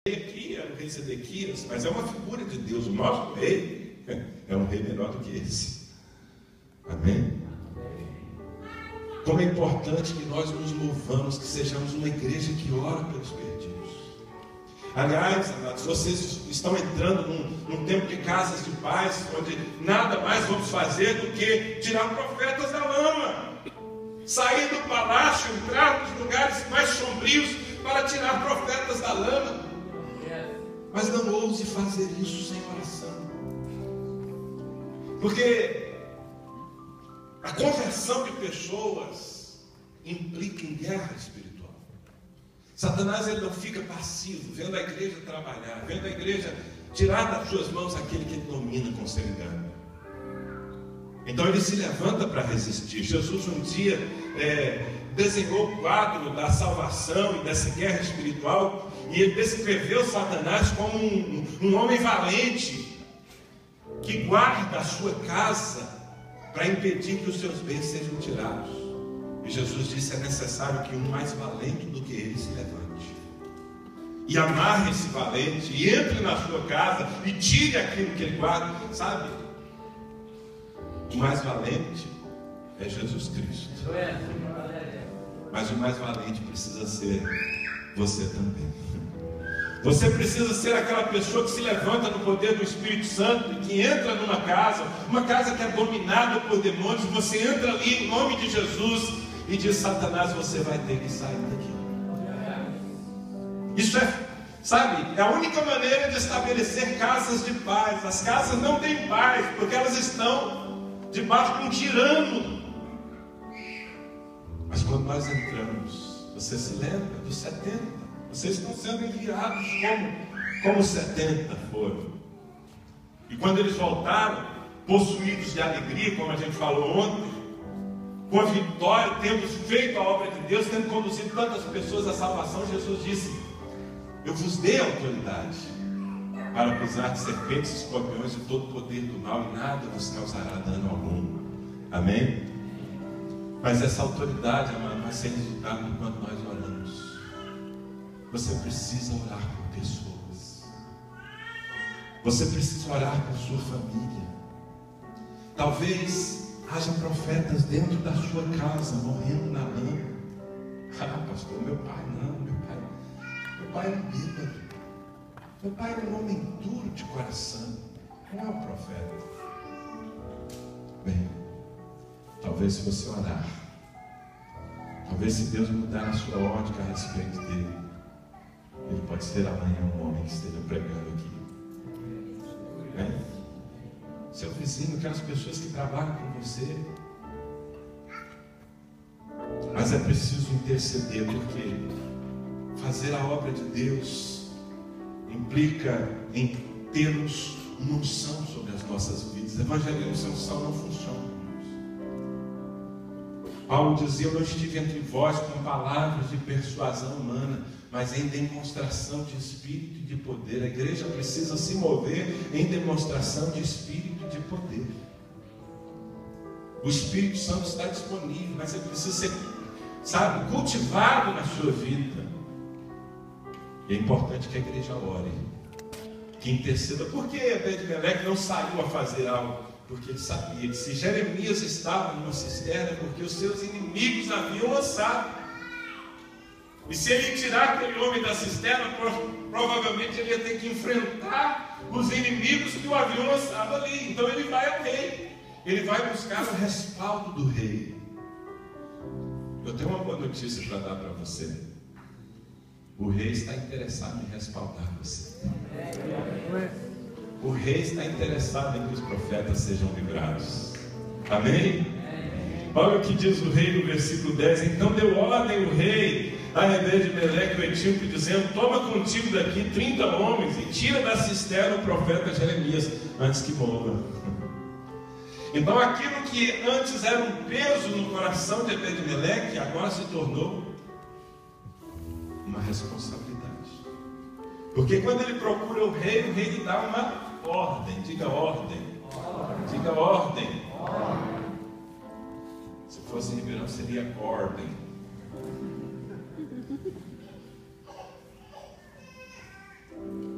aqui era o rei Sedequias, mas é uma figura de Deus. O nosso rei é um rei melhor do que esse. Amém? Como é importante que nós nos movamos, que sejamos uma igreja que ora pelos perdidos. Aliás, amados, vocês estão entrando num tempo de casas de paz, onde nada mais vamos fazer do que tirar profetas da lama, sair do palácio, entrar nos lugares mais sombrios para tirar profetas da lama. Mas não ouse fazer isso sem oração, porque a conversão de pessoas implica em guerra espiritual. Satanás, ele não fica passivo, vendo a igreja trabalhar, vendo a igreja tirar das suas mãos aquele que ele domina com seu engano. Então ele se levanta para resistir. Jesus um dia desenhou o quadro da salvação e dessa guerra espiritual, e ele descreveu Satanás como um homem valente, que guarda a sua casa para impedir que os seus bens sejam tirados. E Jesus disse: é necessário que um mais valente do que ele se levante e amarre esse valente, e entre na sua casa e tire aquilo que ele guarda. Sabe, o mais valente é Jesus Cristo, mas o mais valente precisa ser você também. Você precisa ser aquela pessoa que se levanta no poder do Espírito Santo e que entra numa casa, uma casa que é dominada por demônios. Você entra ali em nome de Jesus e diz: Satanás, você vai ter que sair daqui. Isso sabe, é a única maneira de estabelecer casas de paz. As casas não têm paz porque elas estão debaixo de um tirano. Mas quando nós entramos, você se lembra dos 70? Vocês estão sendo enviados como 70 foram. E quando eles voltaram, possuídos de alegria, como a gente falou ontem, com a vitória, tendo feito a obra de Deus, tendo conduzido tantas pessoas à salvação, Jesus disse: eu vos dei autoridade para pisar de serpentes, escorpiões e todo o poder do mal, e nada vos causará dano algum. Amém? Mas essa autoridade, amado, vai ser exercitada enquanto nós oramos. Você precisa orar por pessoas. Você precisa orar por sua família. Talvez haja profetas dentro da sua casa morrendo na lama. Ah, pastor, meu pai não, meu pai é um bêbado. Meu pai é um homem duro de coração. Não é um profeta. Bem, talvez se você orar, talvez se Deus mudar a sua ótica a respeito dele, ele pode ser amanhã um homem que esteja pregando aqui. Seu vizinho, aquelas pessoas que trabalham com você. Mas é preciso interceder, porque fazer a obra de Deus implica em termos uma unção sobre as nossas vidas. Evangelismo sem unção não funciona. Paulo dizia: eu não estive entre vós com palavras de persuasão humana, mas em demonstração de espírito e de poder. A igreja precisa se mover em demonstração de espírito e de poder. O Espírito Santo está disponível, mas ele precisa ser, sabe, cultivado na sua vida. E é importante que a igreja ore, que interceda. Por que Ebed-Meleque não saiu a fazer algo? Porque ele sabia que se Jeremias estava numa cisterna, porque os seus inimigos haviam lançado. E se ele tirar aquele homem da cisterna, provavelmente ele ia ter que enfrentar os inimigos que o haviam lançado ali. Então ele vai ao rei, ele vai buscar o respaldo do rei. Eu tenho uma boa notícia para dar para você. O rei está interessado em respaldar você. O rei está interessado em que os profetas sejam livrados. Amém? Olha o que diz o rei no versículo 10. Então deu ordem o rei a Ebed-Meleque o etíope, dizendo: toma contigo daqui 30 homens e tira da cisterna o profeta Jeremias antes que morra. Então aquilo que antes era um peso no coração de Ebed-Meleque, agora se tornou uma responsabilidade. Porque quando ele procura o rei lhe dá uma ordem. Diga ordem. Diga ordem. Se fosse em Ribeirão seria ordem.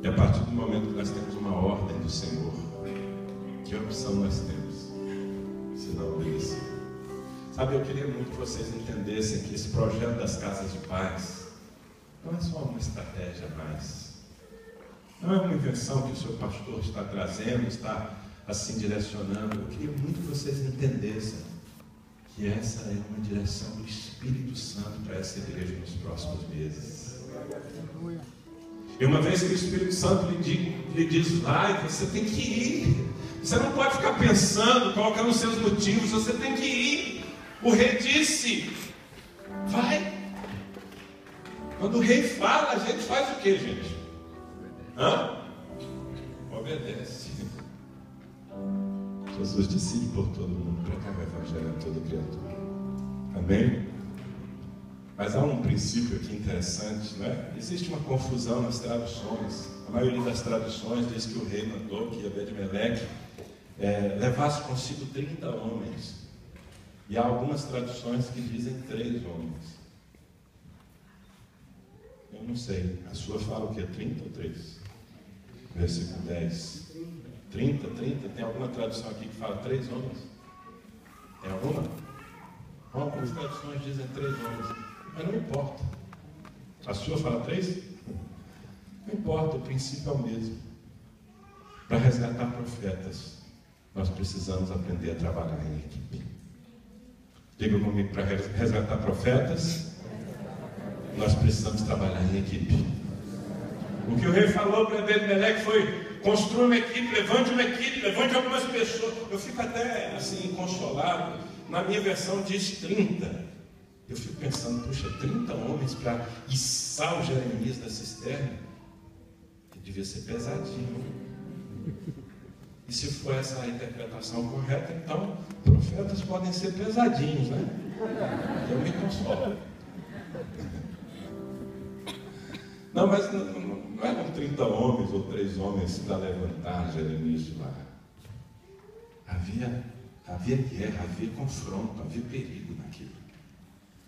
E a partir do momento que nós temos uma ordem do Senhor, que opção nós temos se não obedecer? Sabe, eu queria muito que vocês entendessem que esse projeto das casas de paz não é só uma estratégia a mais. Não é uma invenção que o seu pastor está trazendo, está assim direcionando. Eu queria muito que vocês entendessem que essa é uma direção do Espírito Santo para essa igreja nos próximos meses. E uma vez que o Espírito Santo lhe diz, vai, você tem que ir. Você não pode ficar pensando, colocando os seus motivos, você tem que ir. O rei disse, vai. Quando o rei fala, a gente faz o que, gente? Obedece. Jesus decide por todo mundo, pregar o Evangelho a toda criatura. Amém? Mas há um princípio aqui interessante, não é? Existe uma confusão nas traduções. A maioria das traduções diz que o rei mandou que Ebed-Meleque levasse consigo 30 homens. E há algumas traduções que dizem 3 homens. Eu não sei. A sua fala o quê? 30 ou 3? Versículo 10. 30? Tem alguma tradução aqui que fala 3 homens? Tem alguma? Algumas traduções dizem 3 homens. Mas não importa. A sua fala 3? Não importa, o princípio é o mesmo. Para resgatar profetas, nós precisamos aprender a trabalhar em equipe. Diga comigo, para resgatar profetas, nós precisamos trabalhar em equipe. O que o rei falou para Ebed-Meleque foi: construa uma equipe, levante algumas pessoas. Eu fico até assim consolado. Na minha versão diz 30. Eu fico pensando, puxa, 30 homens para içar o Jeremias da cisterna? Que devia ser pesadinho. E se for essa a interpretação correta, então profetas podem ser pesadinhos, né? Eu me consolo. Não, mas não eram 30 homens ou 3 homens para levantar Jeremias de lá. Havia guerra, havia confronto, havia perigo naquilo.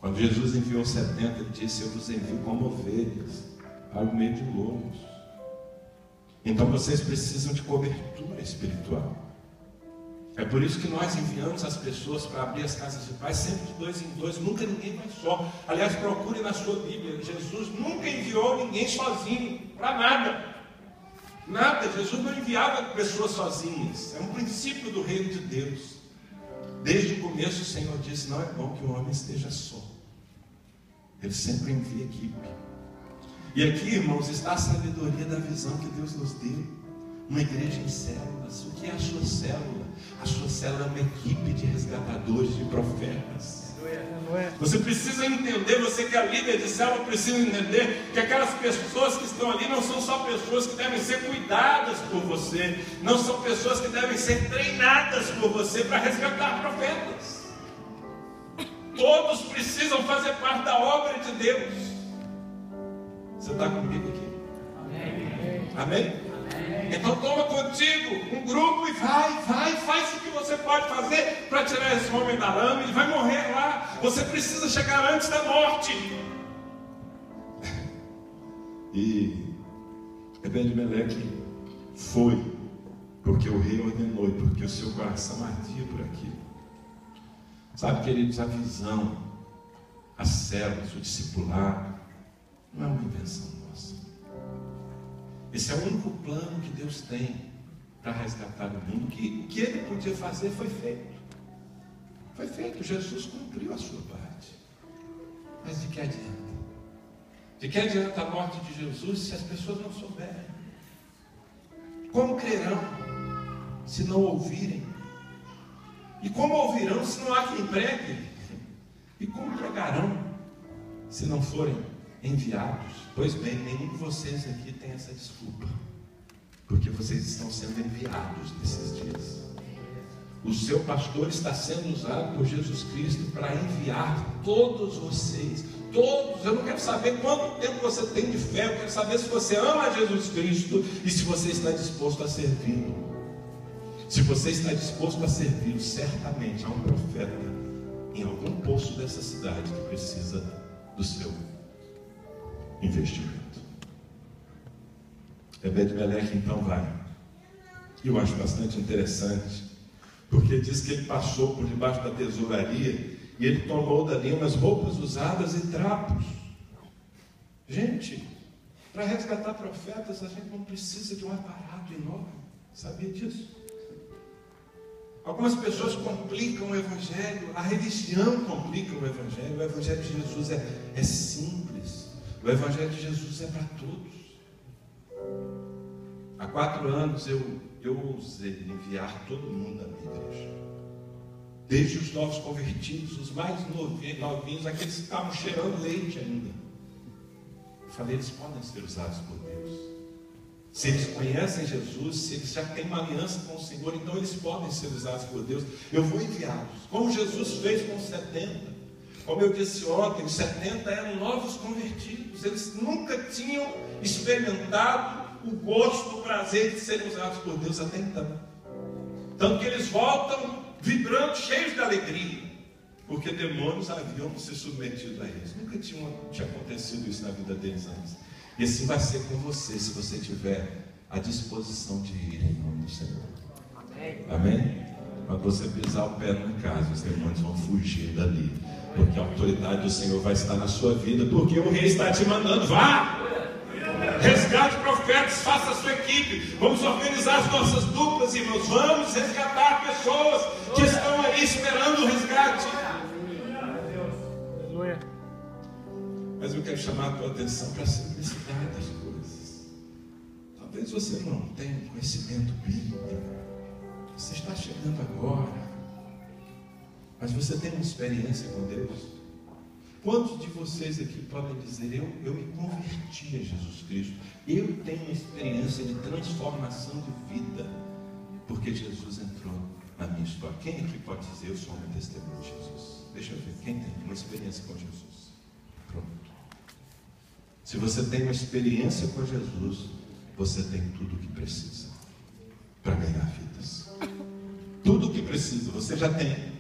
Quando Jesus enviou 70, ele disse: eu vos envio como ovelhas para o meio de lobos. Então vocês precisam de cobertura espiritual. É por isso que nós enviamos as pessoas para abrir as casas de paz sempre de 2 em 2, nunca ninguém vai só. Aliás, procure na sua Bíblia, Jesus nunca enviou ninguém sozinho, para nada. Nada, Jesus não enviava pessoas sozinhas. É um princípio do reino de Deus. Desde o começo o Senhor disse: não é bom que o homem esteja só. Ele sempre envia equipe. E aqui, irmãos, está a sabedoria da visão que Deus nos deu. Uma igreja em células. O que é a sua célula? A sua célula é uma equipe de resgatadores, de profetas. Você precisa entender, você que é líder de célula, precisa entender que aquelas pessoas que estão ali não são só pessoas que devem ser cuidadas por você, não são pessoas que devem ser treinadas por você para resgatar profetas. Todos precisam fazer parte da obra de Deus. Você está comigo aqui? Amém? Amém? Então toma contigo um grupo e faz o que você pode fazer para tirar esse homem da lama. Ele vai morrer lá. Você precisa chegar antes da morte. E Ebed-Meleque foi porque o rei ordenou e porque o seu coração ardia por aquilo. Sabe, queridos, a visão, as células, o discipulado não é uma invenção nossa. Esse é o único plano que Deus tem para resgatar o mundo. O que ele podia fazer foi feito. Foi feito. Jesus cumpriu a sua parte. Mas de que adianta? De que adianta a morte de Jesus se as pessoas não souberem? Como crerão se não ouvirem? E como ouvirão se não há quem pregue? E como pregarão se não forem enviados? Pois bem, nenhum de vocês aqui tem essa desculpa, porque vocês estão sendo enviados nesses dias. O seu pastor está sendo usado por Jesus Cristo para enviar todos vocês. Todos. Eu não quero saber quanto tempo você tem de fé, eu quero saber se você ama Jesus Cristo e se você está disposto a servi-lo. Se você está disposto a servi-lo, certamente há um profeta em algum poço dessa cidade que precisa do seu investimento. Ebed-Meleque então vai. E eu acho bastante interessante, porque diz que ele passou por debaixo da tesouraria e ele tomou dali umas roupas usadas e trapos. Gente, para resgatar profetas, a gente não precisa de um aparato enorme. Sabia disso? Algumas pessoas complicam o Evangelho, a religião complica o Evangelho de Jesus é simples, o Evangelho de Jesus é para todos. Há 4 anos eu ousei enviar todo mundo da minha igreja, desde os novos convertidos, os mais novinhos, aqueles que estavam cheirando leite ainda. Eu falei, eles podem ser usados por Deus. Se eles conhecem Jesus, se eles já têm uma aliança com o Senhor, então eles podem ser usados por Deus. Eu vou enviá-los, como Jesus fez com os 70. Como eu disse ontem, os 70 eram novos convertidos. Eles nunca tinham experimentado o gosto, o prazer de serem usados por Deus até então. Tanto que eles voltam vibrando, cheios de alegria, porque demônios haviam se submetido a eles. Nunca tinha acontecido isso na vida deles antes. E assim vai ser com você, se você tiver a disposição de ir em nome do Senhor. Amém? Quando você pisar o pé numa casa, os demônios vão fugir dali, porque a autoridade do Senhor vai estar na sua vida, porque o rei está te mandando. Vá! Resgate profetas, faça a sua equipe. Vamos organizar as nossas duplas, irmãos. Vamos resgatar pessoas que estão aí esperando o resgate. Mas eu quero chamar a tua atenção para a simplicidade das coisas. Talvez você não tenha um conhecimento bíblico. Você está chegando agora, mas você tem uma experiência com Deus. Quantos de vocês aqui podem dizer, eu me converti a Jesus Cristo, eu tenho uma experiência de transformação de vida, porque Jesus entrou na minha história? Quem aqui pode dizer, eu sou um testemunho de Jesus? Deixa eu ver, quem tem uma experiência com Jesus? Pronto. Se você tem uma experiência com Jesus, você tem tudo o que precisa para ganhar vidas. Tudo o que precisa, você já tem.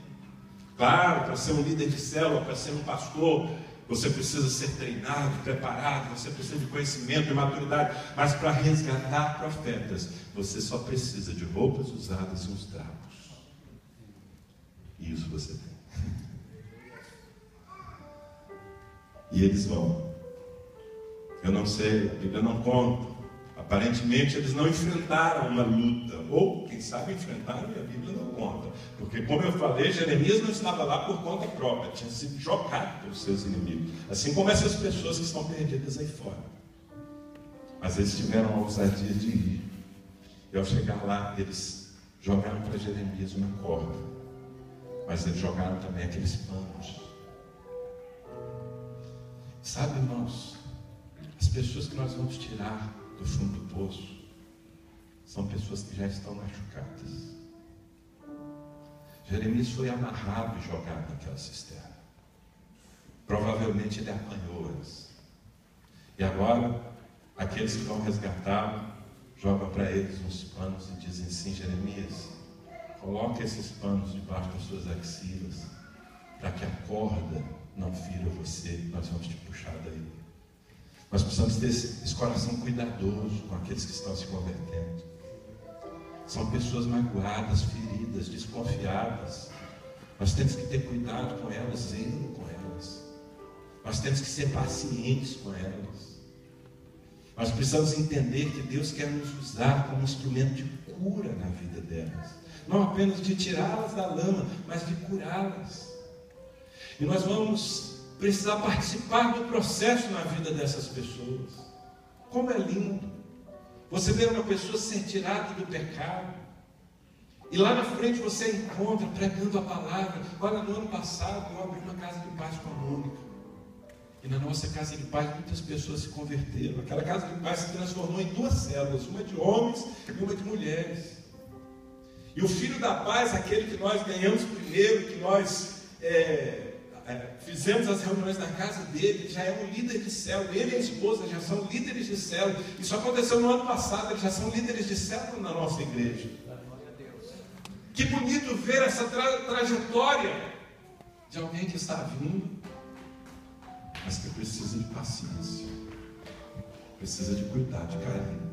Claro, para ser um líder de célula, para ser um pastor, você precisa ser treinado, preparado, você precisa de conhecimento e maturidade. Mas para resgatar profetas, você só precisa de roupas usadas e uns trapos. E isso você tem. E eles vão. Eu não sei, a Bíblia não conta. Aparentemente eles não enfrentaram uma luta, ou quem sabe enfrentaram e a Bíblia não conta, porque como eu falei, Jeremias não estava lá por conta própria, tinha sido jogado pelos seus inimigos, assim como essas pessoas que estão perdidas aí fora. Mas eles tiveram a ousadia de ir, e ao chegar lá eles jogaram para Jeremias uma corda, mas eles jogaram também aqueles panos. Sabe, irmãos, as pessoas que nós vamos tirar do fundo do poço são pessoas que já estão machucadas. Jeremias foi amarrado e jogado naquela cisterna. Provavelmente ele apanhou eles. E agora, aqueles que vão resgatá-lo jogam para eles uns panos e dizem assim: Jeremias, coloque esses panos debaixo das suas axilas, para que a corda não fira você, nós vamos te puxar daí. Nós precisamos ter esse coração cuidadoso com aqueles que estão se convertendo. São pessoas magoadas, feridas, desconfiadas. Nós temos que ter cuidado com elas, zelo com elas. Nós temos que ser pacientes com elas. Nós precisamos entender que Deus quer nos usar como instrumento de cura na vida delas. Não apenas de tirá-las da lama, mas de curá-las. E nós vamos precisar participar do processo na vida dessas pessoas. Como é lindo você ver uma pessoa ser tirada do pecado, e lá na frente você encontra pregando a palavra. Olha, no ano passado eu abri uma casa de paz com a Mônica, e na nossa casa de paz muitas pessoas se converteram. Aquela casa de paz se transformou em 2 células, uma de homens e uma de mulheres. E o filho da paz, aquele que nós ganhamos primeiro, que nós fizemos as reuniões na casa dele, já é um líder de célula. Ele e a esposa já são líderes de célula. Isso aconteceu no ano passado, eles já são líderes de célula na nossa igreja. Que bonito ver essa trajetória de alguém que está vindo, mas que precisa de paciência, precisa de cuidado, de carinho.